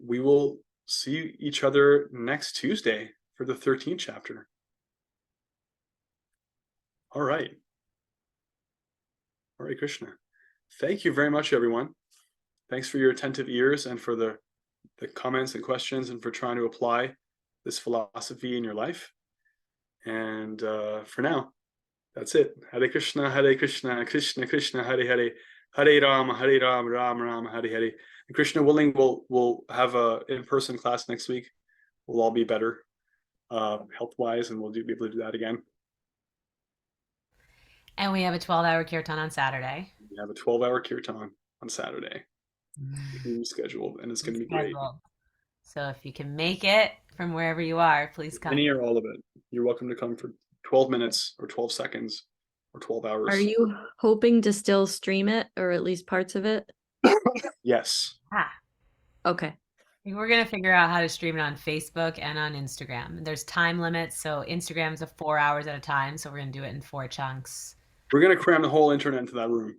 we will see each other next Tuesday for the 13th chapter. All right. All right, Krishna. Thank you very much, everyone. Thanks for your attentive ears and for the comments and questions, and for trying to apply this philosophy in your life. And for now, that's it. Hare Krishna, Krishna Krishna, Hare Hare, Hare Ram, Ram Ram, Hare Hare. And Krishna willing, we'll have a in-person class next week. We'll all be better health-wise, and we'll be able to do that again. And we have a 12-hour kirtan on Saturday. We have a 12-hour kirtan on Saturday. Scheduled, and it's going to be great. So if you can make it from wherever you are, please come. Any or all of it. You're welcome to come for 12 minutes or 12 seconds or 12 hours. Are you hoping to still stream it, or at least parts of it? Yes. Okay. We're going to figure out how to stream it on Facebook and on Instagram. There's time limits, so Instagram's 4 hours at a time, so we're going to do it in 4 chunks. We're going to cram the whole internet into that room.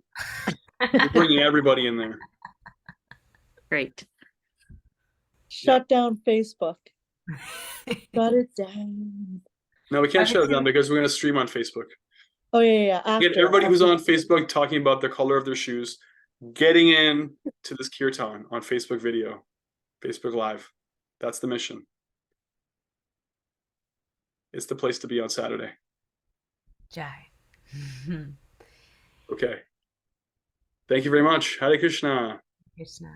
We're bringing everybody in there. Great. Shut down Facebook. Shut it down. No, we can't shut it down because we're going to stream on Facebook. Oh yeah. Get everybody who's on Facebook talking about the color of their shoes, getting in to this kirtan on Facebook video, Facebook Live. That's the mission. It's the place to be on Saturday. Jai. Okay. Thank you very much. Hare Krishna. Krishna.